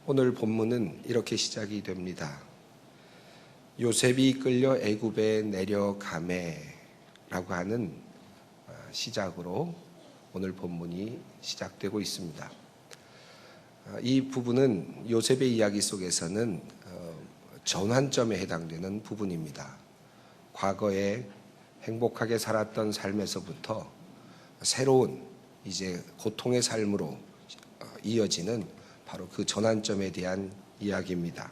오늘 본문은 이렇게 시작이 됩니다. 요셉이 끌려 애굽에 내려가매 라고 하는 시작으로 오늘 본문이 시작되고 있습니다. 이 부분은 요셉의 이야기 속에서는 전환점에 해당되는 부분입니다. 과거에 행복하게 살았던 삶에서부터 새로운 이제 고통의 삶으로 이어지는 바로 그 전환점에 대한 이야기입니다.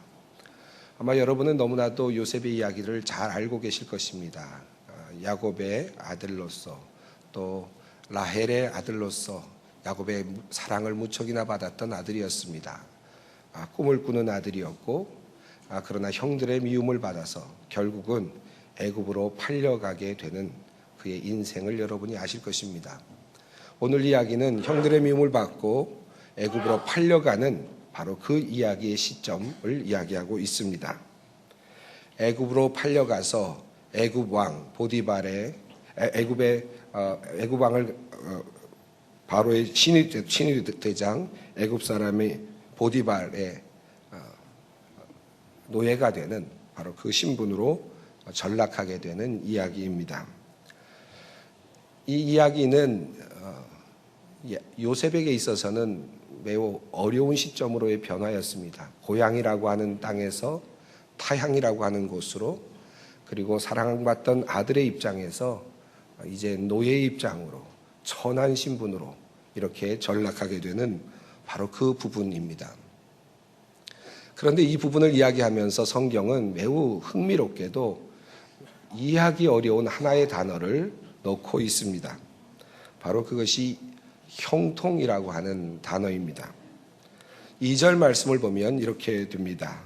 아마 여러분은 너무나도 요셉의 이야기를 잘 알고 계실 것입니다. 야곱의 아들로서 또 라헬의 아들로서 야곱의 사랑을 무척이나 받았던 아들이었습니다. 꿈을 꾸는 아들이었고 그러나 형들의 미움을 받아서 결국은 애굽으로 팔려가게 되는 그의 인생을 여러분이 아실 것입니다. 오늘 이야기는 형들의 미움을 받고 애굽으로 팔려가는 바로 그 이야기의 시점을 이야기하고 있습니다. 애굽으로 팔려가서 애굽 왕 보디발의 애굽 왕을 바로의 신이 대장 애굽 사람의 보디발의 노예가 되는 바로 그 신분으로 전락하게 되는 이야기입니다. 이 이야기는 요셉에게 있어서는 매우 어려운 시점으로의 변화였습니다. 고향이라고 하는 땅에서 타향이라고 하는 곳으로, 그리고 사랑받던 아들의 입장에서 이제 노예의 입장으로 천한 신분으로 이렇게 전락하게 되는 바로 그 부분입니다. 그런데 이 부분을 이야기하면서 성경은 매우 흥미롭게도 이해하기 어려운 하나의 단어를 넣고 있습니다. 바로 그것이 형통이라고 하는 단어입니다. 2절 말씀을 보면 이렇게 됩니다.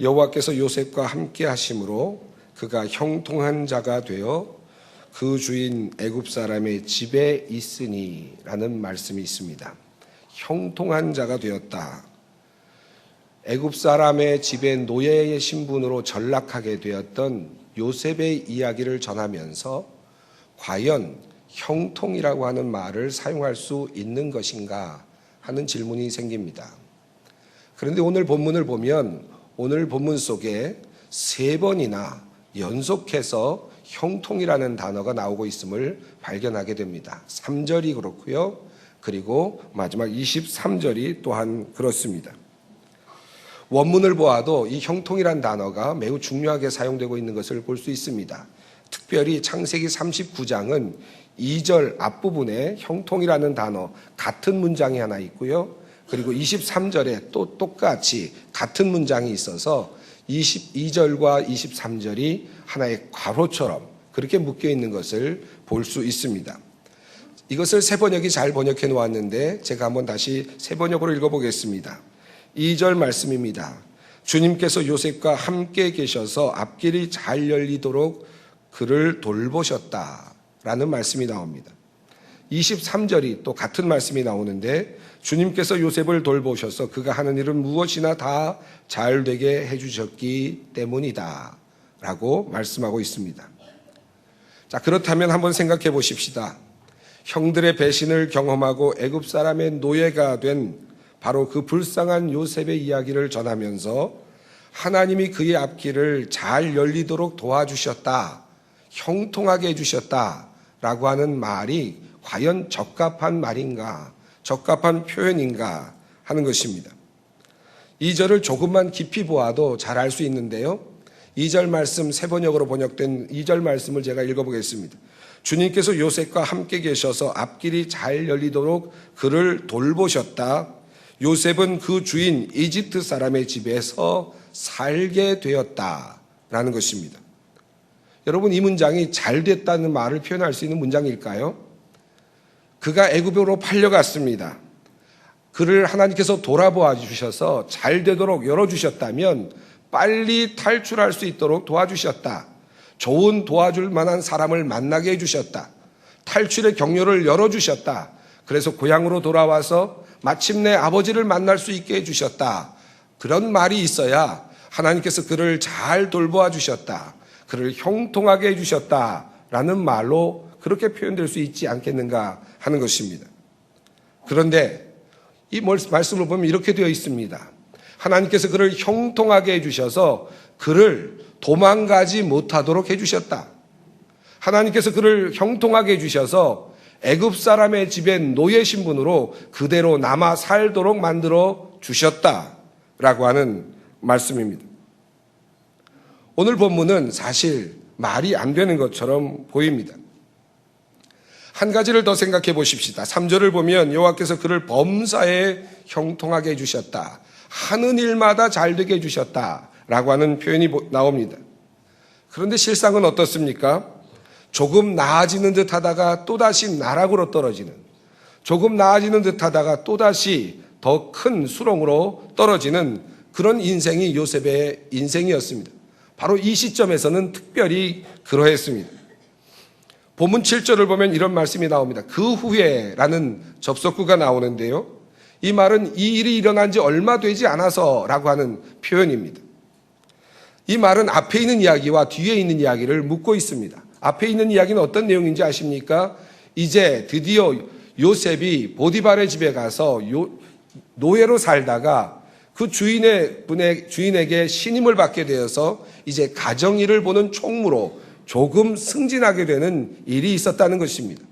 여호와께서 요셉과 함께 하심으로 그가 형통한 자가 되어 그 주인 애굽 사람의 집에 있으니 라는 말씀이 있습니다. 형통한 자가 되었다. 애굽 사람의 집에 노예의 신분으로 전락하게 되었던 요셉의 이야기를 전하면서 과연 형통이라고 하는 말을 사용할 수 있는 것인가 하는 질문이 생깁니다. 그런데 오늘 본문을 보면 오늘 본문 속에 3번이나 연속해서 형통이라는 단어가 나오고 있음을 발견하게 됩니다. 3절이 그렇고요. 그리고 마지막 23절이 또한 그렇습니다. 원문을 보아도 이 형통이라는 단어가 매우 중요하게 사용되고 있는 것을 볼 수 있습니다. 특별히 창세기 39장은 2절 앞부분에 형통이라는 단어 같은 문장이 하나 있고요. 그리고 23절에 또 똑같이 같은 문장이 있어서 22절과 23절이 하나의 괄호처럼 그렇게 묶여 있는 것을 볼 수 있습니다. 이것을 새번역이 잘 번역해 놓았는데 제가 한번 다시 새번역으로 읽어보겠습니다. 2절 말씀입니다. 주님께서 요셉과 함께 계셔서 앞길이 잘 열리도록 그를 돌보셨다라는 말씀이 나옵니다. 23절이 또 같은 말씀이 나오는데 주님께서 요셉을 돌보셔서 그가 하는 일은 무엇이나 다 잘 되게 해주셨기 때문이다 라고 말씀하고 있습니다. 자, 그렇다면 한번 생각해 보십시다. 형들의 배신을 경험하고 애굽 사람의 노예가 된 바로 그 불쌍한 요셉의 이야기를 전하면서 하나님이 그의 앞길을 잘 열리도록 도와주셨다, 형통하게 해주셨다라고 하는 말이 과연 적합한 말인가, 적합한 표현인가 하는 것입니다. 2절을 조금만 깊이 보아도 잘 알 수 있는데요. 2절 말씀 새번역으로 번역된 2절 말씀을 제가 읽어보겠습니다. 주님께서 요셉과 함께 계셔서 앞길이 잘 열리도록 그를 돌보셨다. 요셉은 그 주인 이집트 사람의 집에서 살게 되었다라는 것입니다. 여러분, 이 문장이 잘 됐다는 말을 표현할 수 있는 문장일까요? 그가 애굽으로 팔려갔습니다. 그를 하나님께서 돌아보아 주셔서 잘 되도록 열어주셨다면 빨리 탈출할 수 있도록 도와주셨다. 좋은 도와줄 만한 사람을 만나게 해주셨다. 탈출의 경로를 열어주셨다. 그래서 고향으로 돌아와서 마침내 아버지를 만날 수 있게 해주셨다. 그런 말이 있어야 하나님께서 그를 잘 돌보아 주셨다. 그를 형통하게 해주셨다라는 말로 그렇게 표현될 수 있지 않겠는가 하는 것입니다. 그런데 이 말씀을 보면 이렇게 되어 있습니다. 하나님께서 그를 형통하게 해주셔서 그를 도망가지 못하도록 해주셨다. 하나님께서 그를 형통하게 해주셔서 애굽 사람의 집에 노예 신분으로 그대로 남아 살도록 만들어 주셨다라고 하는 말씀입니다. 오늘 본문은 사실 말이 안 되는 것처럼 보입니다. 한 가지를 더 생각해 보십시다. 3절을 보면 여호와께서 그를 범사에 형통하게 해주셨다. 하는 일마다 잘되게 해주셨다라고 하는 표현이 나옵니다. 그런데 실상은 어떻습니까? 조금 나아지는 듯 하다가 또다시 나락으로 떨어지는, 조금 나아지는 듯 하다가 또다시 더 큰 수렁으로 떨어지는 그런 인생이 요셉의 인생이었습니다. 바로 이 시점에서는 특별히 그러했습니다. 본문 7절을 보면 이런 말씀이 나옵니다. 그 후에 라는 접속구가 나오는데요. 이 말은 이 일이 일어난 지 얼마 되지 않아서 라고 하는 표현입니다. 이 말은 앞에 있는 이야기와 뒤에 있는 이야기를 묻고 있습니다. 앞에 있는 이야기는 어떤 내용인지 아십니까? 이제 드디어 요셉이 보디발의 집에 가서 노예로 살다가 그 주인에게 신임을 받게 되어서 이제 가정일을 보는 총무로 조금 승진하게 되는 일이 있었다는 것입니다.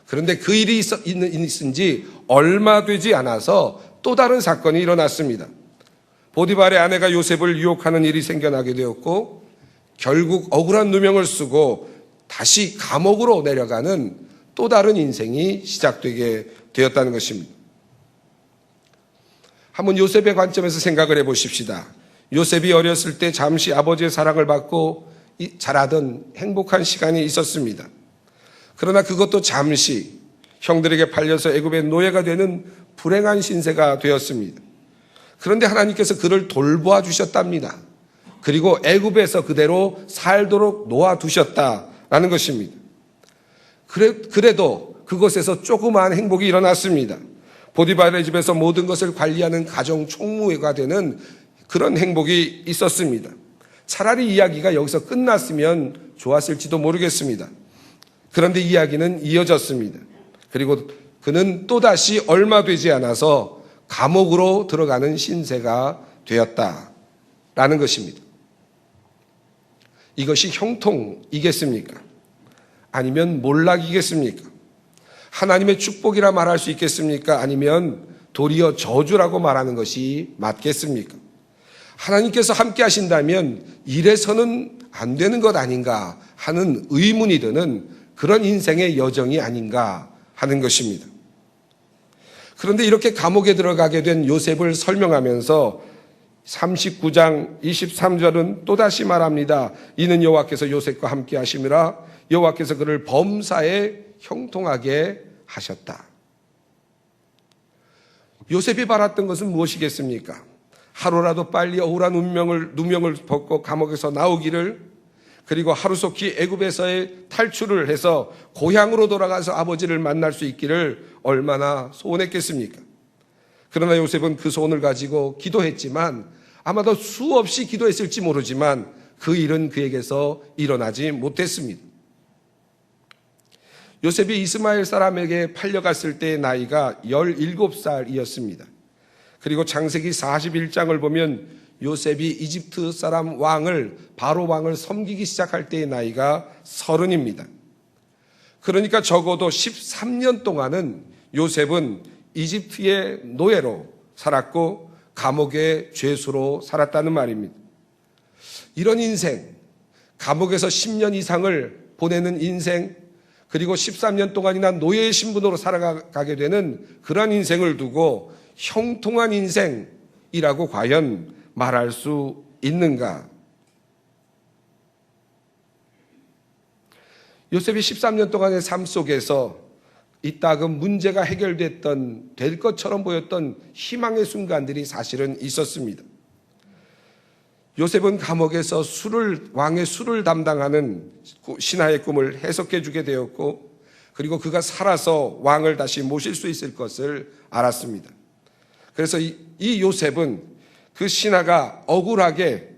그런데 그 일이 있은 지 얼마 되지 않아서 또 다른 사건이 일어났습니다. 보디발의 아내가 요셉을 유혹하는 일이 생겨나게 되었고 결국 억울한 누명을 쓰고 다시 감옥으로 내려가는 또 다른 인생이 시작되게 되었다는 것입니다. 한번 요셉의 관점에서 생각을 해보십시다. 요셉이 어렸을 때 잠시 아버지의 사랑을 받고 자라던 행복한 시간이 있었습니다. 그러나 그것도 잠시 형들에게 팔려서 애굽의 노예가 되는 불행한 신세가 되었습니다. 그런데 하나님께서 그를 돌보아 주셨답니다. 그리고 애굽에서 그대로 살도록 놓아두셨다라는 것입니다. 그래도 그곳에서 조그마한 행복이 일어났습니다. 보디발의 집에서 모든 것을 관리하는 가정 총무가 되는 그런 행복이 있었습니다. 차라리 이야기가 여기서 끝났으면 좋았을지도 모르겠습니다. 그런데 이야기는 이어졌습니다. 그리고 그는 또다시 얼마 되지 않아서 감옥으로 들어가는 신세가 되었다라는 것입니다. 이것이 형통이겠습니까? 아니면 몰락이겠습니까? 하나님의 축복이라 말할 수 있겠습니까? 아니면 도리어 저주라고 말하는 것이 맞겠습니까? 하나님께서 함께 하신다면 이래서는 안 되는 것 아닌가 하는 의문이 드는 그런 인생의 여정이 아닌가 하는 것입니다. 그런데 이렇게 감옥에 들어가게 된 요셉을 설명하면서 39장 23절은 또다시 말합니다. 이는 여호와께서 요셉과 함께 하심이라 여호와께서 그를 범사에 형통하게 하셨다. 요셉이 바랐던 것은 무엇이겠습니까? 하루라도 빨리 억울한 누명을 벗고 감옥에서 나오기를, 그리고 하루속히 애굽에서의 탈출을 해서 고향으로 돌아가서 아버지를 만날 수 있기를 얼마나 소원했겠습니까? 그러나 요셉은 그 소원을 가지고 기도했지만 아마도 수없이 기도했을지 모르지만 그 일은 그에게서 일어나지 못했습니다. 요셉이 이스마엘 사람에게 팔려갔을 때의 나이가 17살이었습니다. 그리고 창세기 41장을 보면 요셉이 이집트 사람 바로 왕을 섬기기 시작할 때의 나이가 30입니다. 그러니까 적어도 13년 동안은 요셉은 이집트의 노예로 살았고 감옥의 죄수로 살았다는 말입니다. 이런 인생, 감옥에서 10년 이상을 보내는 인생, 그리고 13년 동안이나 노예의 신분으로 살아가게 되는 그런 인생을 두고 형통한 인생이라고 과연 말할 수 있는가? 요셉이 13년 동안의 삶 속에서 이따금 문제가 될 것처럼 보였던 희망의 순간들이 사실은 있었습니다. 요셉은 감옥에서 왕의 술을 담당하는 신하의 꿈을 해석해 주게 되었고, 그리고 그가 살아서 왕을 다시 모실 수 있을 것을 알았습니다. 그래서 이 요셉은 그 신하가 억울하게,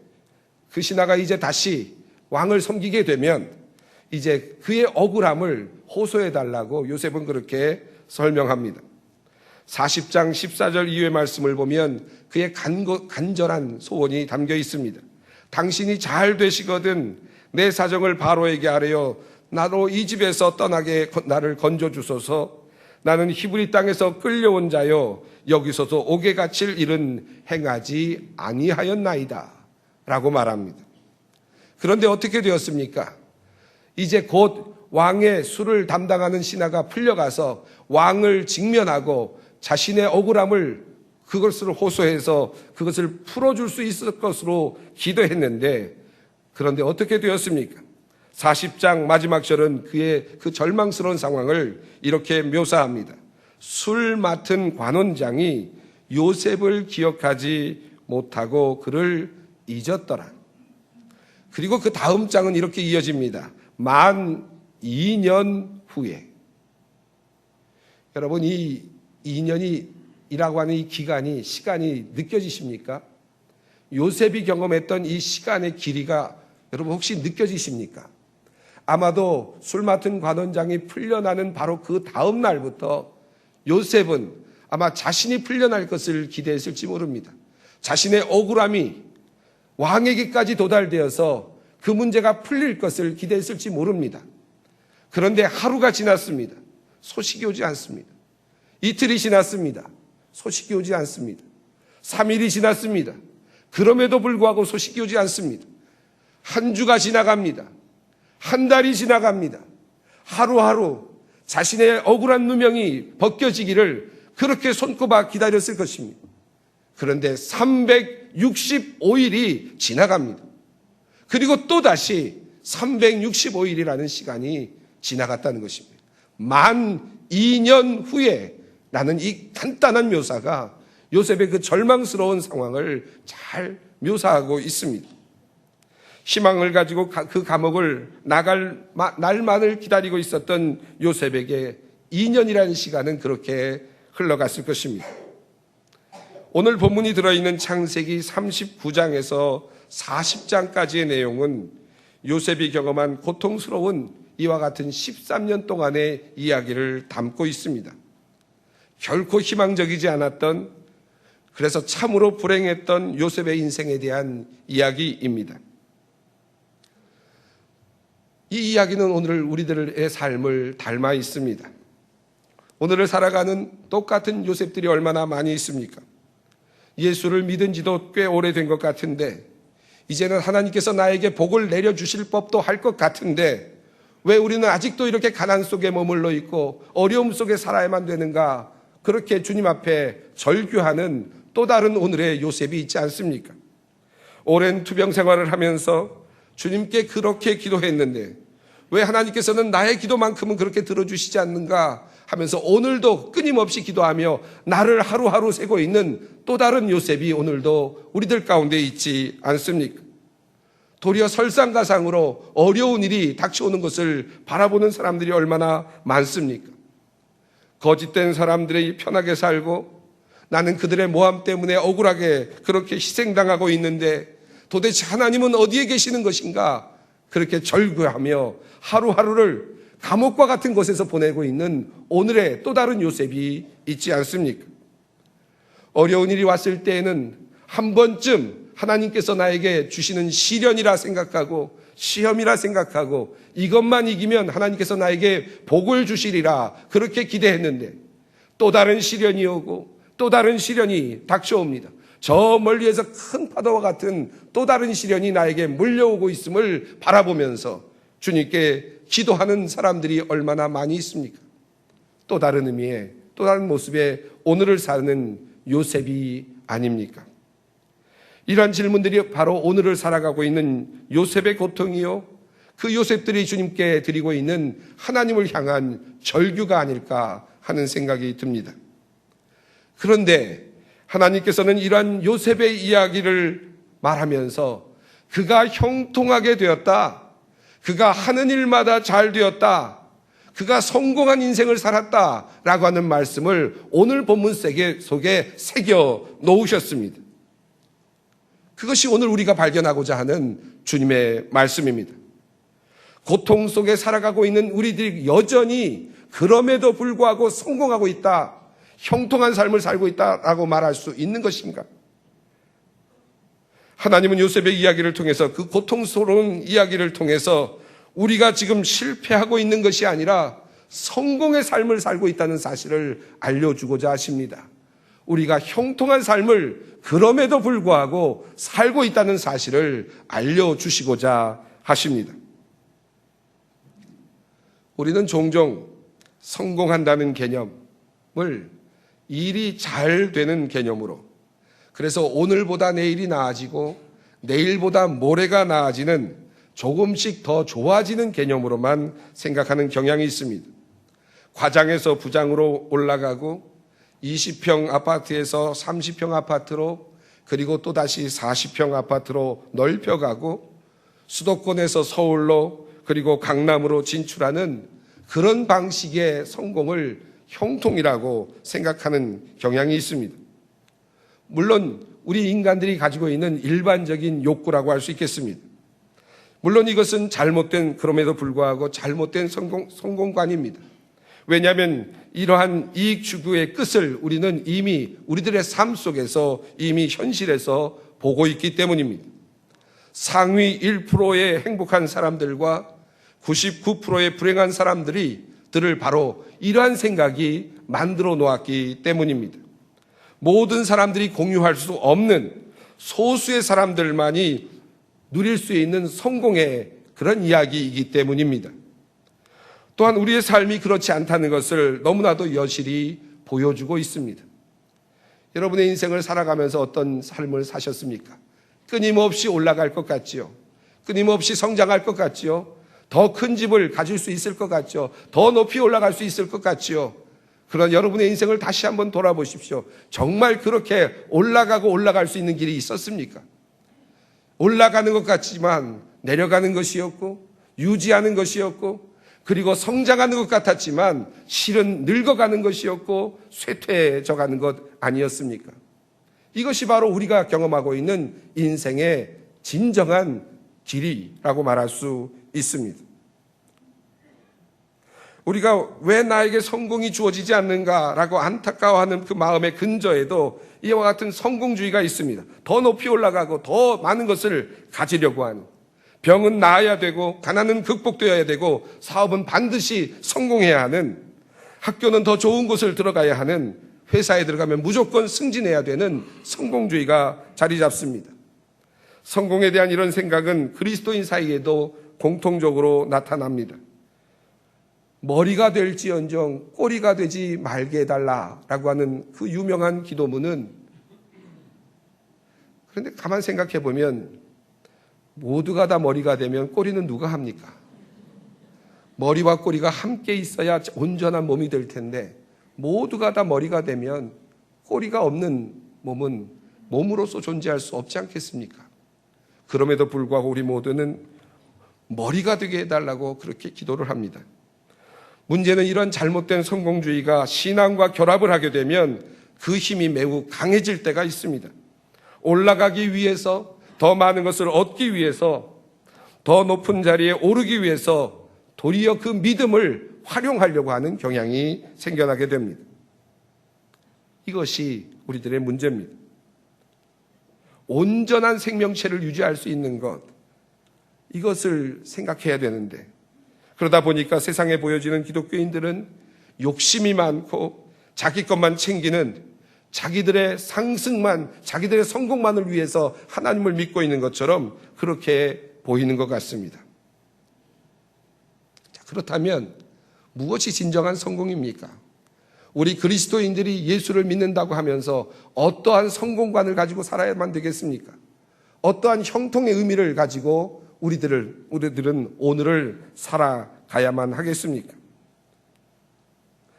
그 신하가 이제 다시 왕을 섬기게 되면 이제 그의 억울함을 호소해 달라고 요셉은 그렇게 설명합니다. 40장 14절 이후의 말씀을 보면 그의 간절한 소원이 담겨 있습니다. 당신이 잘 되시거든 내 사정을 바로에게 아뢰어 나로 이 집에서 떠나게 나를 건져 주소서. 나는 히브리 땅에서 끌려온 자여 여기서도 옥에 갇힐 일은 행하지 아니하였나이다 라고 말합니다. 그런데 어떻게 되었습니까? 이제 곧 왕의 수를 담당하는 신하가 풀려가서 왕을 직면하고 자신의 억울함을 그것을 호소해서 그것을 풀어줄 수 있을 것으로 기도했는데, 그런데 어떻게 되었습니까? 40장 마지막 절은 그의 그 절망스러운 상황을 이렇게 묘사합니다. 술 맡은 관원장이 요셉을 기억하지 못하고 그를 잊었더라. 그리고 그 다음 장은 이렇게 이어집니다. 만 2년 후에. 여러분, 이 2년이라고 하는 이 기간이, 시간이 느껴지십니까? 요셉이 경험했던 이 시간의 길이가 여러분 혹시 느껴지십니까? 아마도 술 맡은 관원장이 풀려나는 바로 그 다음 날부터 요셉은 아마 자신이 풀려날 것을 기대했을지 모릅니다. 자신의 억울함이 왕에게까지 도달되어서 그 문제가 풀릴 것을 기대했을지 모릅니다. 그런데 하루가 지났습니다. 소식이 오지 않습니다. 이틀이 지났습니다. 소식이 오지 않습니다. 3일이 지났습니다. 그럼에도 불구하고 소식이 오지 않습니다. 한 주가 지나갑니다. 한 달이 지나갑니다. 하루하루 자신의 억울한 누명이 벗겨지기를 그렇게 손꼽아 기다렸을 것입니다. 그런데 365일이 지나갑니다. 그리고 또다시 365일이라는 시간이 지나갔다는 것입니다. 만 2년 후에 라는 이 간단한 묘사가 요셉의 그 절망스러운 상황을 잘 묘사하고 있습니다. 희망을 가지고 그 감옥을 나갈 날만을 기다리고 있었던 요셉에게 2년이라는 시간은 그렇게 흘러갔을 것입니다. 오늘 본문이 들어있는 창세기 39장에서 40장까지의 내용은 요셉이 경험한 고통스러운 이와 같은 13년 동안의 이야기를 담고 있습니다. 결코 희망적이지 않았던, 그래서 참으로 불행했던 요셉의 인생에 대한 이야기입니다. 이 이야기는 오늘 우리들의 삶을 닮아 있습니다. 오늘을 살아가는 똑같은 요셉들이 얼마나 많이 있습니까? 예수를 믿은 지도 꽤 오래된 것 같은데 이제는 하나님께서 나에게 복을 내려주실 법도 할 것 같은데 왜 우리는 아직도 이렇게 가난 속에 머물러 있고 어려움 속에 살아야만 되는가, 그렇게 주님 앞에 절규하는 또 다른 오늘의 요셉이 있지 않습니까? 오랜 투병 생활을 하면서 주님께 그렇게 기도했는데 왜 하나님께서는 나의 기도만큼은 그렇게 들어주시지 않는가 하면서 오늘도 끊임없이 기도하며 나를 하루하루 세고 있는 또 다른 요셉이 오늘도 우리들 가운데 있지 않습니까? 도리어 설상가상으로 어려운 일이 닥쳐오는 것을 바라보는 사람들이 얼마나 많습니까? 거짓된 사람들이 편하게 살고 나는 그들의 모함 때문에 억울하게 그렇게 희생당하고 있는데 도대체 하나님은 어디에 계시는 것인가, 그렇게 절규하며 하루하루를 감옥과 같은 곳에서 보내고 있는 오늘의 또 다른 요셉이 있지 않습니까? 어려운 일이 왔을 때에는 한 번쯤 하나님께서 나에게 주시는 시련이라 생각하고 시험이라 생각하고 이것만 이기면 하나님께서 나에게 복을 주시리라 그렇게 기대했는데 또 다른 시련이 오고 또 다른 시련이 닥쳐옵니다. 저 멀리에서 큰 파도와 같은 또 다른 시련이 나에게 몰려오고 있음을 바라보면서 주님께 기도하는 사람들이 얼마나 많이 있습니까? 또 다른 의미의 또 다른 모습의 오늘을 사는 요셉이 아닙니까? 이러한 질문들이 바로 오늘을 살아가고 있는 요셉의 고통이요, 그 요셉들이 주님께 드리고 있는 하나님을 향한 절규가 아닐까 하는 생각이 듭니다. 그런데 하나님께서는 이러한 요셉의 이야기를 말하면서 그가 형통하게 되었다, 그가 하는 일마다 잘 되었다, 그가 성공한 인생을 살았다라고 하는 말씀을 오늘 본문 속에 새겨 놓으셨습니다. 그것이 오늘 우리가 발견하고자 하는 주님의 말씀입니다. 고통 속에 살아가고 있는 우리들이 여전히 그럼에도 불구하고 성공하고 있다, 형통한 삶을 살고 있다라고 말할 수 있는 것인가? 하나님은 요셉의 이야기를 통해서, 그 고통스러운 이야기를 통해서 우리가 지금 실패하고 있는 것이 아니라 성공의 삶을 살고 있다는 사실을 알려주고자 하십니다. 우리가 형통한 삶을 그럼에도 불구하고 살고 있다는 사실을 알려주시고자 하십니다. 우리는 종종 성공한다는 개념을 일이 잘 되는 개념으로, 그래서 오늘보다 내일이 나아지고 내일보다 모레가 나아지는, 조금씩 더 좋아지는 개념으로만 생각하는 경향이 있습니다. 과장에서 부장으로 올라가고 20평 아파트에서 30평 아파트로, 그리고 또다시 40평 아파트로 넓혀가고 수도권에서 서울로, 그리고 강남으로 진출하는 그런 방식의 성공을 형통이라고 생각하는 경향이 있습니다. 물론 우리 인간들이 가지고 있는 일반적인 욕구라고 할 수 있겠습니다. 물론 이것은 그럼에도 불구하고 잘못된 성공관입니다. 왜냐하면 이러한 이익 추구의 끝을 우리는 이미 우리들의 삶 속에서, 이미 현실에서 보고 있기 때문입니다. 상위 1%의 행복한 사람들과 99%의 불행한 사람들을 바로 이러한 생각이 만들어 놓았기 때문입니다. 모든 사람들이 공유할 수 없는 소수의 사람들만이 누릴 수 있는 성공의 그런 이야기이기 때문입니다. 또한 우리의 삶이 그렇지 않다는 것을 너무나도 여실히 보여주고 있습니다. 여러분의 인생을 살아가면서 어떤 삶을 사셨습니까? 끊임없이 올라갈 것 같지요. 끊임없이 성장할 것 같지요. 더 큰 집을 가질 수 있을 것 같죠. 더 높이 올라갈 수 있을 것 같지요. 그런 여러분의 인생을 다시 한번 돌아보십시오. 정말 그렇게 올라가고 올라갈 수 있는 길이 있었습니까? 올라가는 것 같지만 내려가는 것이었고, 유지하는 것이었고, 그리고 성장하는 것 같았지만 실은 늙어가는 것이었고 쇠퇴해져 가는 것 아니었습니까? 이것이 바로 우리가 경험하고 있는 인생의 진정한 길이라고 말할 수 있습니다. 우리가 왜 나에게 성공이 주어지지 않는가라고 안타까워하는 그 마음의 근저에도 이와 같은 성공주의가 있습니다. 더 높이 올라가고 더 많은 것을 가지려고 하는, 병은 나아야 되고 가난은 극복되어야 되고 사업은 반드시 성공해야 하는, 학교는 더 좋은 곳을 들어가야 하는, 회사에 들어가면 무조건 승진해야 되는 성공주의가 자리 잡습니다. 성공에 대한 이런 생각은 그리스도인 사이에도 공통적으로 나타납니다. 머리가 될지언정 꼬리가 되지 말게 해달라라고 하는 그 유명한 기도문은, 그런데 가만 생각해 보면 모두가 다 머리가 되면 꼬리는 누가 합니까? 머리와 꼬리가 함께 있어야 온전한 몸이 될 텐데, 모두가 다 머리가 되면 꼬리가 없는 몸은 몸으로서 존재할 수 없지 않겠습니까? 그럼에도 불구하고 우리 모두는 머리가 되게 해달라고 그렇게 기도를 합니다. 문제는 이런 잘못된 성공주의가 신앙과 결합을 하게 되면 그 힘이 매우 강해질 때가 있습니다. 올라가기 위해서, 더 많은 것을 얻기 위해서, 더 높은 자리에 오르기 위해서 도리어 그 믿음을 활용하려고 하는 경향이 생겨나게 됩니다. 이것이 우리들의 문제입니다. 온전한 생명체를 유지할 수 있는 것, 이것을 생각해야 되는데, 그러다 보니까 세상에 보여지는 기독교인들은 욕심이 많고 자기 것만 챙기는, 자기들의 상승만, 자기들의 성공만을 위해서 하나님을 믿고 있는 것처럼 그렇게 보이는 것 같습니다. 자, 그렇다면 무엇이 진정한 성공입니까? 우리 그리스도인들이 예수를 믿는다고 하면서 어떠한 성공관을 가지고 살아야만 되겠습니까? 어떠한 형통의 의미를 가지고 우리들은 오늘을 살아가야만 하겠습니까?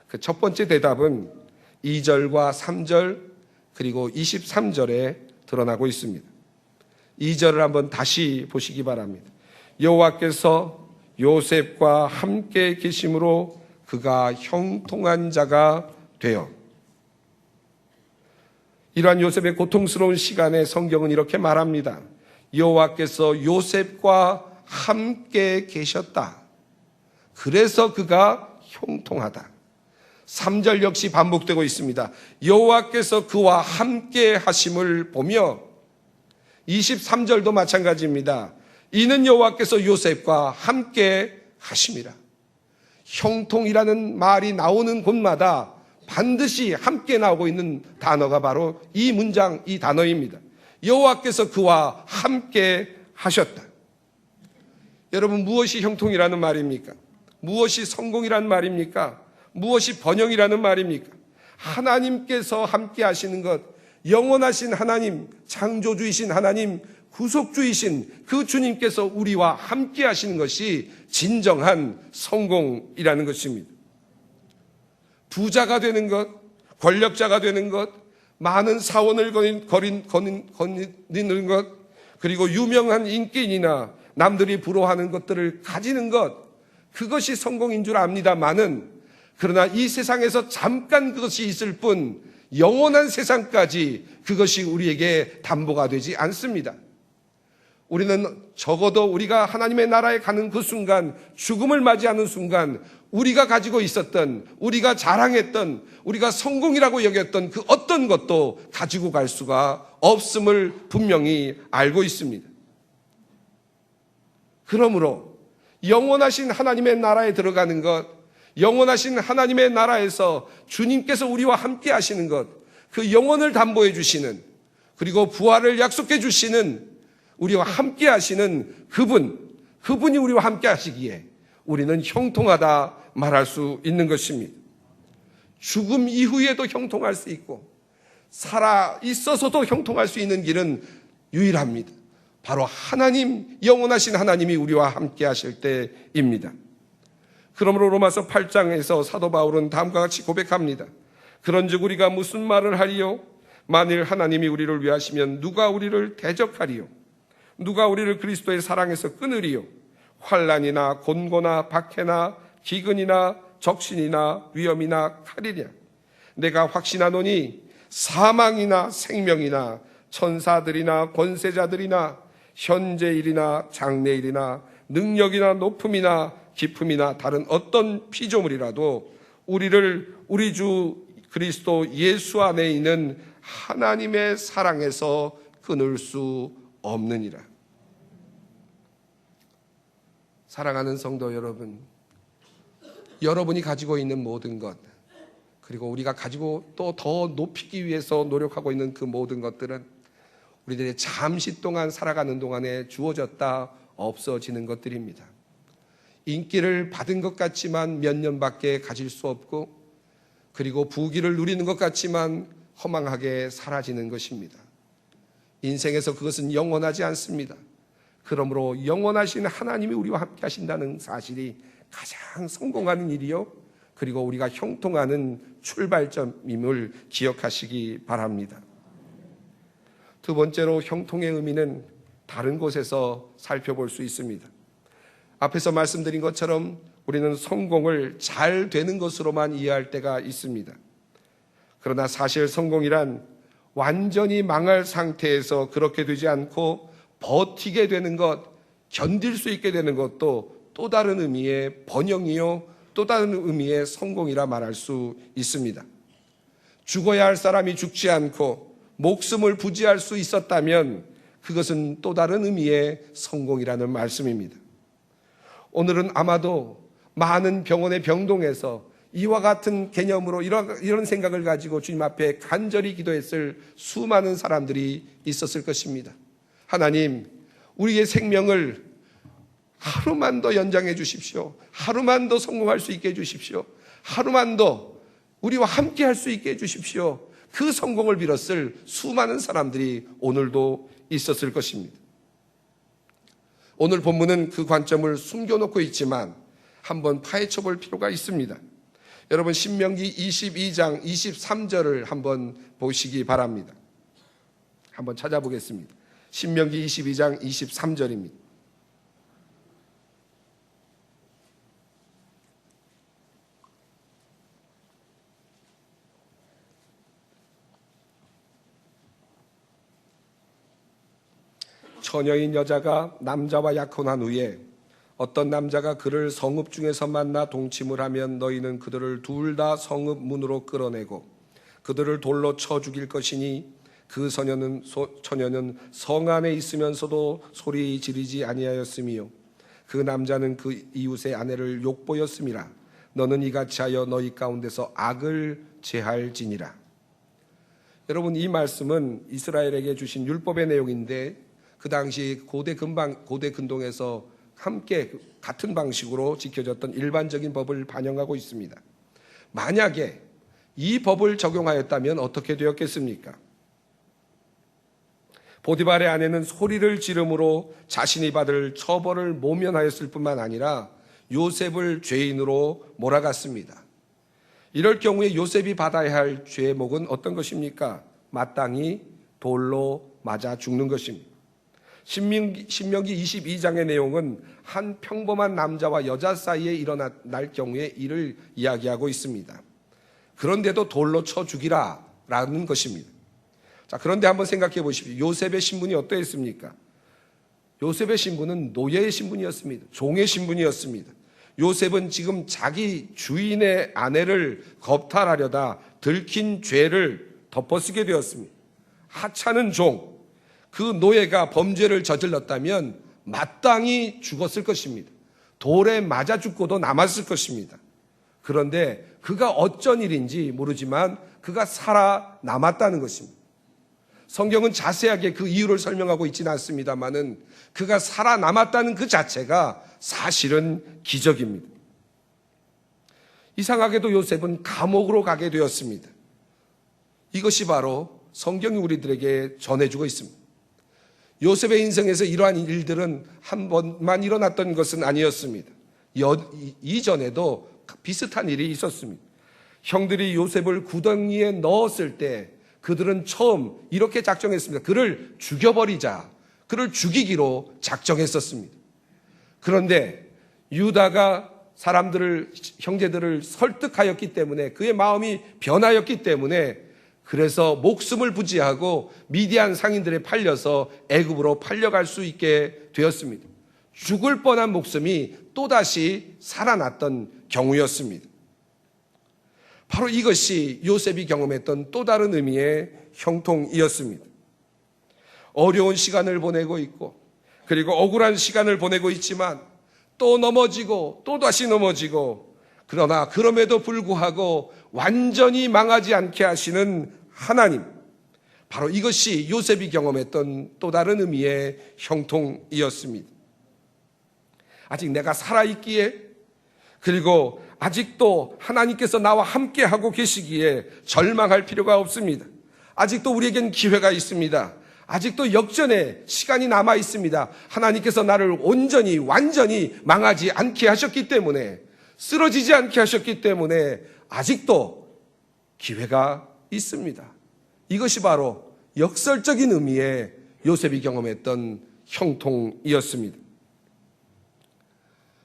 그 첫 번째 대답은 2절과 3절 그리고 23절에 드러나고 있습니다. 2절을 한번 다시 보시기 바랍니다. 여호와께서 요셉과 함께 계심으로 그가 형통한 자가 되어. 이러한 요셉의 고통스러운 시간에 성경은 이렇게 말합니다. 여호와께서 요셉과 함께 계셨다. 그래서 그가 형통하다. 3절 역시 반복되고 있습니다. 여호와께서 그와 함께 하심을 보며 23절도 마찬가지입니다. 이는 여호와께서 요셉과 함께 하심이라. 형통이라는 말이 나오는 곳마다 반드시 함께 나오고 있는 단어가 바로 이 문장, 이 단어입니다. 여호와께서 그와 함께 하셨다. 여러분, 무엇이 형통이라는 말입니까? 무엇이 성공이라는 말입니까? 무엇이 번영이라는 말입니까? 하나님께서 함께 하시는 것, 영원하신 하나님, 창조주이신 하나님, 구속주이신 그 주님께서 우리와 함께 하시는 것이 진정한 성공이라는 것입니다. 부자가 되는 것, 권력자가 되는 것, 많은 사원을 거느리는 것, 그리고 유명한 인기인이나 남들이 부러워하는 것들을 가지는 것, 그것이 성공인 줄 압니다마는, 그러나 이 세상에서 잠깐 그것이 있을 뿐 영원한 세상까지 그것이 우리에게 담보가 되지 않습니다. 우리는 적어도 우리가 하나님의 나라에 가는 그 순간, 죽음을 맞이하는 순간 우리가 가지고 있었던, 우리가 자랑했던, 우리가 성공이라고 여겼던 그 어떤 것도 가지고 갈 수가 없음을 분명히 알고 있습니다. 그러므로 영원하신 하나님의 나라에 들어가는 것, 영원하신 하나님의 나라에서 주님께서 우리와 함께 하시는 것, 그 영혼을 담보해 주시는, 그리고 부활을 약속해 주시는, 우리와 함께 하시는 그분이 우리와 함께 하시기에 우리는 형통하다 말할 수 있는 것입니다. 죽음 이후에도 형통할 수 있고 살아 있어서도 형통할 수 있는 길은 유일합니다. 바로 하나님, 영원하신 하나님이 우리와 함께 하실 때입니다. 그러므로 로마서 8장에서 사도 바울은 다음과 같이 고백합니다. 그런즉 우리가 무슨 말을 하리요? 만일 하나님이 우리를 위하시면 누가 우리를 대적하리요? 누가 우리를 그리스도의 사랑에서 끊으리요? 환난이나 곤고나 박해나 기근이나 적신이나 위험이나 칼이냐? 내가 확신하노니 사망이나 생명이나 천사들이나 권세자들이나 현재일이나 장래일이나 능력이나 높음이나 깊음이나 다른 어떤 피조물이라도 우리를 우리 주 그리스도 예수 안에 있는 하나님의 사랑에서 끊을 수 없느니라. 사랑하는 성도 여러분, 여러분이 가지고 있는 모든 것, 그리고 우리가 가지고 또 더 높이기 위해서 노력하고 있는 그 모든 것들은 우리들의 잠시 동안 살아가는 동안에 주어졌다 없어지는 것들입니다. 인기를 받은 것 같지만 몇 년밖에 가질 수 없고, 그리고 부귀를 누리는 것 같지만 허망하게 사라지는 것입니다. 인생에서 그것은 영원하지 않습니다. 그러므로 영원하신 하나님이 우리와 함께 하신다는 사실이 가장 성공하는 일이요, 그리고 우리가 형통하는 출발점임을 기억하시기 바랍니다. 두 번째로, 형통의 의미는 다른 곳에서 살펴볼 수 있습니다. 앞에서 말씀드린 것처럼 우리는 성공을 잘 되는 것으로만 이해할 때가 있습니다. 그러나 사실 성공이란 완전히 망할 상태에서 그렇게 되지 않고 버티게 되는 것, 견딜 수 있게 되는 것도 또 다른 의미의 번영이요, 또 다른 의미의 성공이라 말할 수 있습니다. 죽어야 할 사람이 죽지 않고 목숨을 부지할 수 있었다면 그것은 또 다른 의미의 성공이라는 말씀입니다. 오늘은 아마도 많은 병원의 병동에서 이와 같은 개념으로 이런 생각을 가지고 주님 앞에 간절히 기도했을 수많은 사람들이 있었을 것입니다. 하나님, 우리의 생명을 하루만 더 연장해 주십시오. 하루만 더 성공할 수 있게 해 주십시오. 하루만 더 우리와 함께 할 수 있게 해 주십시오. 그 성공을 빌었을 수많은 사람들이 오늘도 있었을 것입니다. 오늘 본문은 그 관점을 숨겨놓고 있지만 한번 파헤쳐 볼 필요가 있습니다. 여러분, 신명기 22장 23절을 한번 보시기 바랍니다. 한번 찾아보겠습니다. 신명기 22장 23절입니다. 처녀인 여자가 남자와 약혼한 후에 어떤 남자가 그를 성읍 중에서 만나 동침을 하면 너희는 그들을 둘 다 성읍 문으로 끌어내고 그들을 돌로 쳐 죽일 것이니 그 처녀는 성 안에 있으면서도 소리 지르지 아니하였으며 그 남자는 그 이웃의 아내를 욕보였음이라. 너는 이같이 하여 너희 가운데서 악을 제할지니라. 여러분, 이 말씀은 이스라엘에게 주신 율법의 내용인데 그 당시 고대 근동에서 함께 같은 방식으로 지켜졌던 일반적인 법을 반영하고 있습니다. 만약에 이 법을 적용하였다면 어떻게 되었겠습니까? 보디발의 아내는 소리를 지름으로 자신이 받을 처벌을 모면하였을 뿐만 아니라 요셉을 죄인으로 몰아갔습니다. 이럴 경우에 요셉이 받아야 할 죄목은 어떤 것입니까? 마땅히 돌로 맞아 죽는 것입니다. 신명기 22장의 내용은 한 평범한 남자와 여자 사이에 일어날 경우에 이를 이야기하고 있습니다. 그런데도 돌로 쳐 죽이라 라는 것입니다. 자, 그런데 한번 생각해 보십시오. 요셉의 신분이 어떠했습니까? 요셉의 신분은 노예의 신분이었습니다. 종의 신분이었습니다. 요셉은 지금 자기 주인의 아내를 겁탈하려다 들킨 죄를 덮어쓰게 되었습니다. 하찮은 종, 그 노예가 범죄를 저질렀다면 마땅히 죽었을 것입니다. 돌에 맞아 죽고도 남았을 것입니다. 그런데 그가 어쩐 일인지 모르지만 그가 살아남았다는 것입니다. 성경은 자세하게 그 이유를 설명하고 있지는 않습니다만은 그가 살아남았다는 그 자체가 사실은 기적입니다. 이상하게도 요셉은 감옥으로 가게 되었습니다. 이것이 바로 성경이 우리들에게 전해주고 있습니다. 요셉의 인생에서 이러한 일들은 한 번만 일어났던 것은 아니었습니다. 이전에도 비슷한 일이 있었습니다. 형들이 요셉을 구덩이에 넣었을 때 그들은 처음 이렇게 작정했습니다. 그를 죽여버리자. 그를 죽이기로 작정했었습니다. 그런데 유다가 형제들을 설득하였기 때문에 그의 마음이 변하였기 때문에 그래서 목숨을 부지하고 미디안 상인들에 팔려서 애굽으로 팔려갈 수 있게 되었습니다. 죽을 뻔한 목숨이 또다시 살아났던 경우였습니다. 바로 이것이 요셉이 경험했던 또 다른 의미의 형통이었습니다. 어려운 시간을 보내고 있고 그리고 억울한 시간을 보내고 있지만 또 넘어지고 또 다시 넘어지고 그러나 그럼에도 불구하고 완전히 망하지 않게 하시는 하나님, 바로 이것이 요셉이 경험했던 또 다른 의미의 형통이었습니다. 아직 내가 살아있기에 그리고 아직도 하나님께서 나와 함께 하고 계시기에 절망할 필요가 없습니다. 아직도 우리에겐 기회가 있습니다. 아직도 역전의 시간이 남아 있습니다. 하나님께서 나를 온전히 완전히 망하지 않게 하셨기 때문에, 쓰러지지 않게 하셨기 때문에 아직도 기회가 있습니다. 이것이 바로 역설적인 의미의 요셉이 경험했던 형통이었습니다.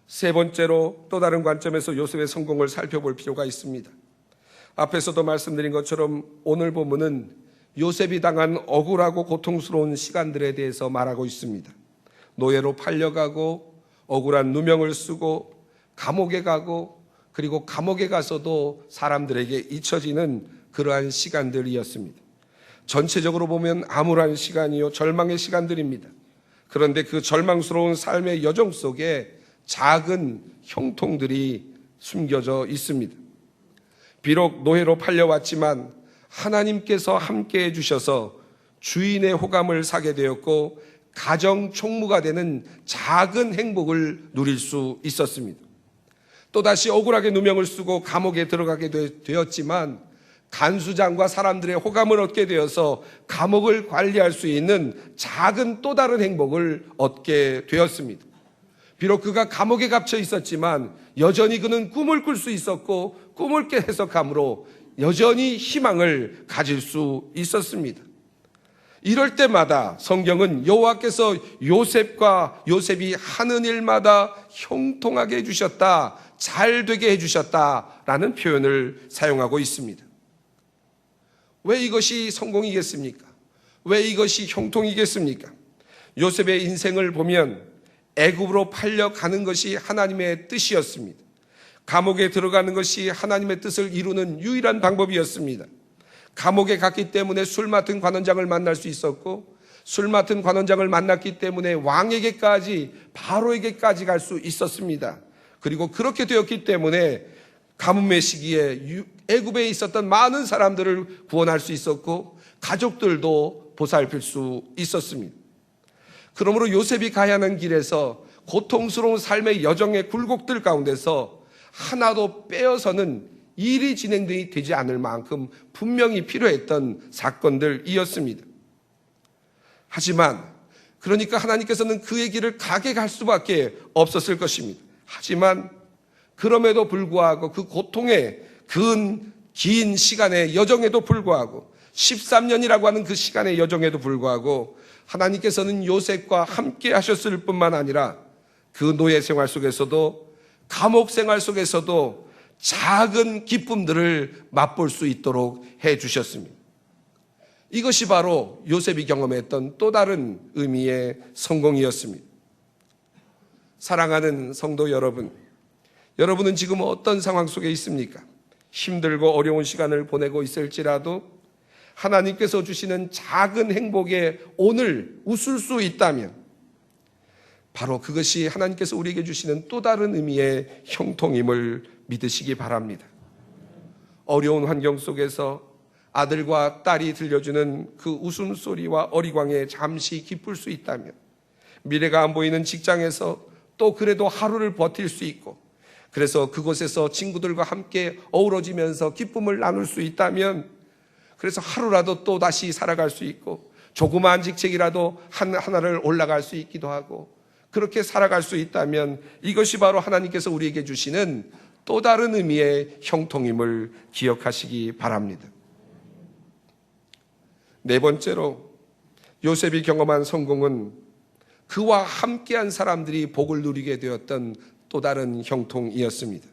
세 번째로 또 다른 관점에서 요셉의 성공을 살펴볼 필요가 있습니다. 앞에서도 말씀드린 것처럼 오늘 본문은 요셉이 당한 억울하고 고통스러운 시간들에 대해서 말하고 있습니다. 노예로 팔려가고 억울한 누명을 쓰고 감옥에 가고 그리고 감옥에 가서도 사람들에게 잊혀지는 그러한 시간들이었습니다. 전체적으로 보면 암울한 시간이요 절망의 시간들입니다. 그런데 그 절망스러운 삶의 여정 속에 작은 형통들이 숨겨져 있습니다. 비록 노예로 팔려왔지만 하나님께서 함께 해주셔서 주인의 호감을 사게 되었고 가정 총무가 되는 작은 행복을 누릴 수 있었습니다. 또다시 억울하게 누명을 쓰고 감옥에 들어가게 되었지만 간수장과 사람들의 호감을 얻게 되어서 감옥을 관리할 수 있는 작은 또 다른 행복을 얻게 되었습니다. 비록 그가 감옥에 갇혀 있었지만 여전히 그는 꿈을 꿀 수 있었고 꿈을 깨 해석함으로 여전히 희망을 가질 수 있었습니다. 이럴 때마다 성경은 여호와께서 요셉이 하는 일마다 형통하게 해주셨다, 잘 되게 해주셨다라는 표현을 사용하고 있습니다. 왜 이것이 성공이겠습니까? 왜 이것이 형통이겠습니까? 요셉의 인생을 보면 애굽으로 팔려가는 것이 하나님의 뜻이었습니다. 감옥에 들어가는 것이 하나님의 뜻을 이루는 유일한 방법이었습니다. 감옥에 갔기 때문에 술 맡은 관원장을 만날 수 있었고, 술 맡은 관원장을 만났기 때문에 왕에게까지, 바로에게까지 갈 수 있었습니다. 그리고 그렇게 되었기 때문에 가뭄의 시기에 애굽에 있었던 많은 사람들을 구원할 수 있었고, 가족들도 보살필 수 있었습니다. 그러므로 요셉이 가야 하는 길에서, 고통스러운 삶의 여정의 굴곡들 가운데서 하나도 빼어서는 일이 진행되지 않을 만큼 분명히 필요했던 사건들이었습니다. 하지만 그러니까 하나님께서는 그의 길을 가게 갈 수밖에 없었을 것입니다. 하지만 그럼에도 불구하고 그 고통의 긴 시간의 여정에도 불구하고, 13년이라고 하는 그 시간의 여정에도 불구하고 하나님께서는 요셉과 함께 하셨을 뿐만 아니라 그 노예 생활 속에서도, 감옥 생활 속에서도 작은 기쁨들을 맛볼 수 있도록 해 주셨습니다. 이것이 바로 요셉이 경험했던 또 다른 의미의 성공이었습니다. 사랑하는 성도 여러분, 여러분은 지금 어떤 상황 속에 있습니까? 힘들고 어려운 시간을 보내고 있을지라도 하나님께서 주시는 작은 행복에 오늘 웃을 수 있다면 바로 그것이 하나님께서 우리에게 주시는 또 다른 의미의 형통임을 믿으시기 바랍니다. 어려운 환경 속에서 아들과 딸이 들려주는 그 웃음소리와 어리광에 잠시 기쁠 수 있다면, 미래가 안 보이는 직장에서 또 그래도 하루를 버틸 수 있고, 그래서 그곳에서 친구들과 함께 어우러지면서 기쁨을 나눌 수 있다면, 그래서 하루라도 또 다시 살아갈 수 있고, 조그마한 직책이라도 하나를 올라갈 수 있기도 하고, 그렇게 살아갈 수 있다면 이것이 바로 하나님께서 우리에게 주시는 또 다른 의미의 형통임을 기억하시기 바랍니다. 네 번째로 요셉이 경험한 성공은 그와 함께한 사람들이 복을 누리게 되었던 또 다른 형통이었습니다.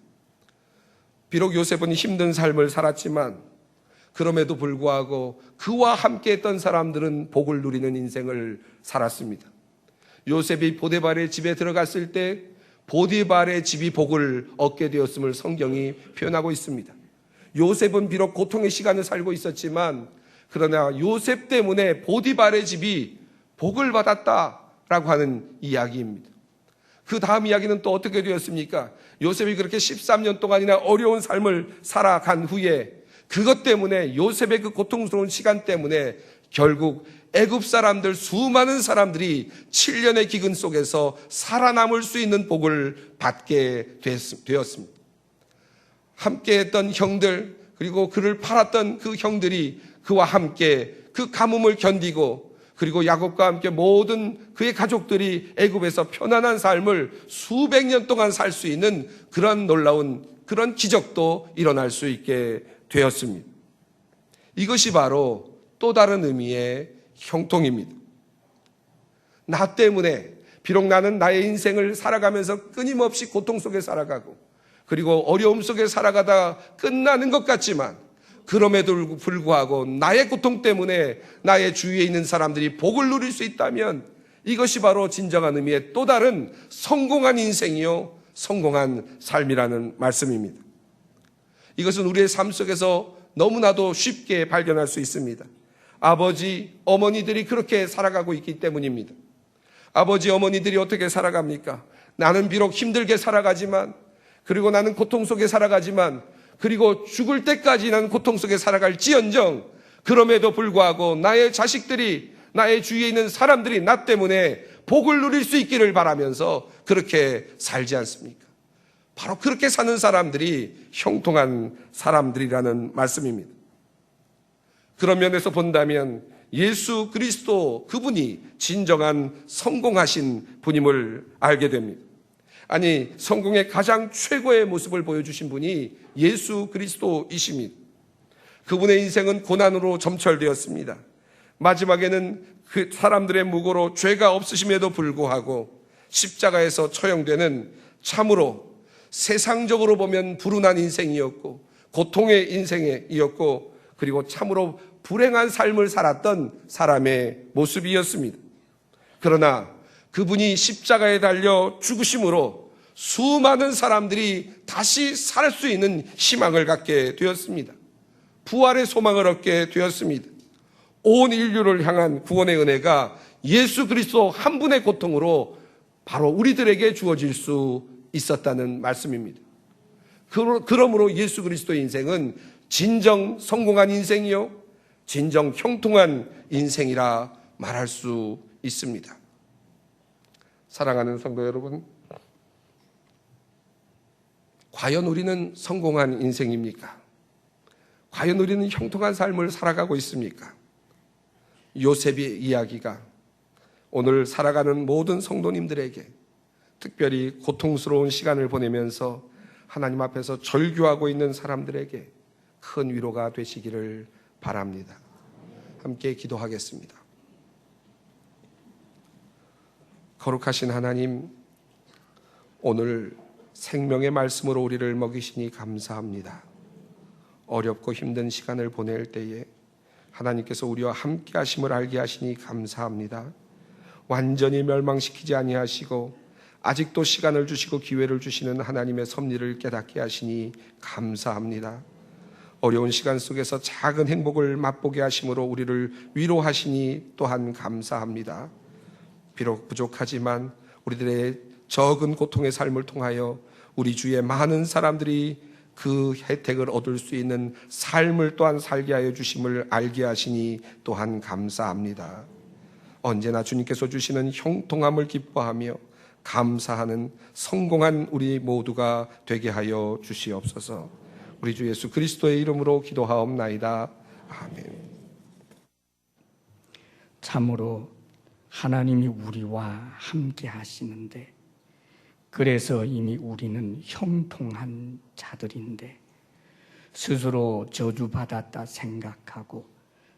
비록 요셉은 힘든 삶을 살았지만 그럼에도 불구하고 그와 함께했던 사람들은 복을 누리는 인생을 살았습니다. 요셉이 보디발의 집에 들어갔을 때 보디발의 집이 복을 얻게 되었음을 성경이 표현하고 있습니다. 요셉은 비록 고통의 시간을 살고 있었지만 그러나 요셉 때문에 보디발의 집이 복을 받았다라고 하는 이야기입니다. 그 다음 이야기는 또 어떻게 되었습니까? 요셉이 그렇게 13년 동안이나 어려운 삶을 살아간 후에 그것 때문에, 요셉의 그 고통스러운 시간 때문에 결국 애굽 사람들, 수많은 사람들이 7년의 기근 속에서 살아남을 수 있는 복을 받게 되었습니다. 함께했던 형들, 그리고 그를 팔았던 그 형들이 그와 함께 그 가뭄을 견디고, 그리고 야곱과 함께 모든 그의 가족들이 애굽에서 편안한 삶을 수백 년 동안 살 수 있는 그런 놀라운 그런 기적도 일어날 수 있게 되었습니다. 이것이 바로 또 다른 의미의 형통입니다. 나 때문에, 비록 나는 나의 인생을 살아가면서 끊임없이 고통 속에 살아가고 그리고 어려움 속에 살아가다 끝나는 것 같지만, 그럼에도 불구하고 나의 고통 때문에 나의 주위에 있는 사람들이 복을 누릴 수 있다면 이것이 바로 진정한 의미의 또 다른 성공한 인생이요, 성공한 삶이라는 말씀입니다. 이것은 우리의 삶 속에서 너무나도 쉽게 발견할 수 있습니다. 아버지, 어머니들이 그렇게 살아가고 있기 때문입니다. 아버지, 어머니들이 어떻게 살아갑니까? 나는 비록 힘들게 살아가지만, 그리고 나는 고통 속에 살아가지만, 그리고 죽을 때까지 나는 고통 속에 살아갈지언정 그럼에도 불구하고 나의 자식들이, 나의 주위에 있는 사람들이 나 때문에 복을 누릴 수 있기를 바라면서 그렇게 살지 않습니까? 바로 그렇게 사는 사람들이 형통한 사람들이라는 말씀입니다. 그런 면에서 본다면 예수 그리스도, 그분이 진정한 성공하신 분임을 알게 됩니다. 아니, 성공의 가장 최고의 모습을 보여주신 분이 예수 그리스도이십니다. 그분의 인생은 고난으로 점철되었습니다. 마지막에는 그 사람들의 무고로 죄가 없으심에도 불구하고 십자가에서 처형되는 참으로 세상적으로 보면 불운한 인생이었고 고통의 인생이었고, 그리고 참으로 불행한 삶을 살았던 사람의 모습이었습니다. 그러나 그분이 십자가에 달려 죽으심으로 수많은 사람들이 다시 살 수 있는 희망을 갖게 되었습니다. 부활의 소망을 얻게 되었습니다. 온 인류를 향한 구원의 은혜가 예수 그리스도 한 분의 고통으로 바로 우리들에게 주어질 수 있었다는 말씀입니다. 그러므로 예수 그리스도의 인생은 진정 성공한 인생이요, 진정 형통한 인생이라 말할 수 있습니다. 사랑하는 성도 여러분, 과연 우리는 성공한 인생입니까? 과연 우리는 형통한 삶을 살아가고 있습니까? 요셉의 이야기가 오늘 살아가는 모든 성도님들에게 특별히 고통스러운 시간을 보내면서 하나님 앞에서 절규하고 있는 사람들에게 큰 위로가 되시기를 바랍니다. 함께 기도하겠습니다. 거룩하신 하나님, 오늘 생명의 말씀으로 우리를 먹이시니 감사합니다. 어렵고 힘든 시간을 보낼 때에 하나님께서 우리와 함께 하심을 알게 하시니 감사합니다. 완전히 멸망시키지 아니하시고 아직도 시간을 주시고 기회를 주시는 하나님의 섭리를 깨닫게 하시니 감사합니다. 어려운 시간 속에서 작은 행복을 맛보게 하심으로 우리를 위로하시니 또한 감사합니다. 비록 부족하지만 우리들의 적은 고통의 삶을 통하여 우리 주위에 많은 사람들이 그 혜택을 얻을 수 있는 삶을 또한 살게 하여 주심을 알게 하시니 또한 감사합니다. 언제나 주님께서 주시는 형통함을 기뻐하며 감사하는 성공한 우리 모두가 되게 하여 주시옵소서. 우리 주 예수 그리스도의 이름으로 기도하옵나이다. 아멘. 참으로 하나님이 우리와 함께 하시는데, 그래서 이미 우리는 형통한 자들인데, 스스로 저주받았다 생각하고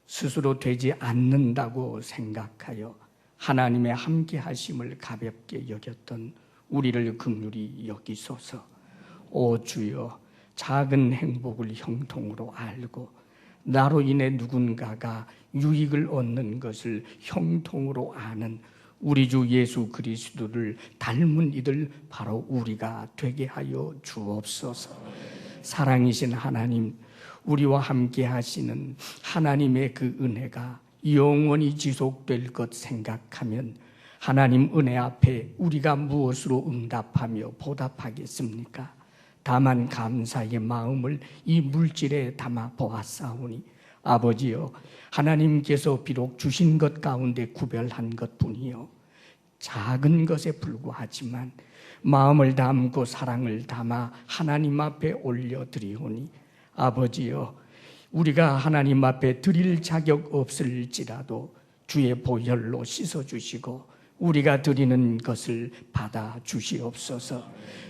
스스로 되지 않는다고 생각하여 하나님의 함께 하심을 가볍게 여겼던 우리를 긍휼히 여기소서. 오 주여, 작은 행복을 형통으로 알고 나로 인해 누군가가 유익을 얻는 것을 형통으로 아는 우리 주 예수 그리스도를 닮은 이들 바로 우리가 되게 하여 주옵소서. 사랑이신 하나님, 우리와 함께 하시는 하나님의 그 은혜가 영원히 지속될 것 생각하면 하나님 은혜 앞에 우리가 무엇으로 응답하며 보답하겠습니까? 다만 감사의 마음을 이 물질에 담아 보았사오니 아버지여, 하나님께서 비록 주신 것 가운데 구별한 것뿐이요 작은 것에 불과하지만 마음을 담고 사랑을 담아 하나님 앞에 올려드리오니 아버지여, 우리가 하나님 앞에 드릴 자격 없을지라도 주의 보혈로 씻어주시고 우리가 드리는 것을 받아 주시옵소서.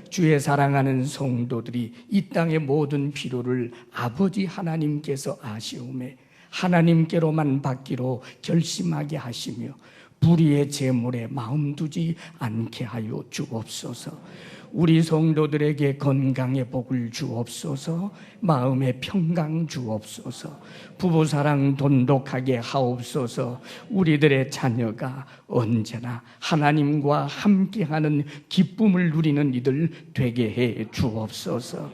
주의 사랑하는 성도들이 이 땅의 모든 필요를 아버지 하나님께서 아시오매 하나님께로만 받기로 결심하게 하시며 불의의 재물에 마음 두지 않게 하여 주옵소서. 우리 성도들에게 건강의 복을 주옵소서. 마음의 평강 주옵소서. 부부사랑 돈독하게 하옵소서. 우리들의 자녀가 언제나 하나님과 함께하는 기쁨을 누리는 이들 되게 해 주옵소서.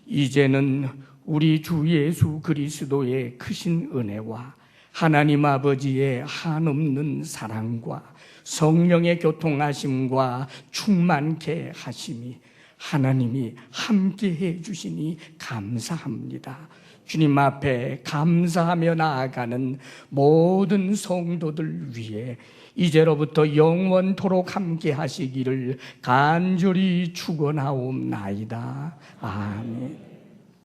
이제는 우리 주 예수 그리스도의 크신 은혜와 하나님 아버지의 한없는 사랑과 성령의 교통하심과 충만케 하심이 하나님이 함께해 주시니 감사합니다. 주님 앞에 감사하며 나아가는 모든 성도들 위해 이제로부터 영원토록 함께 하시기를 간절히 축원하옵나이다. 아멘.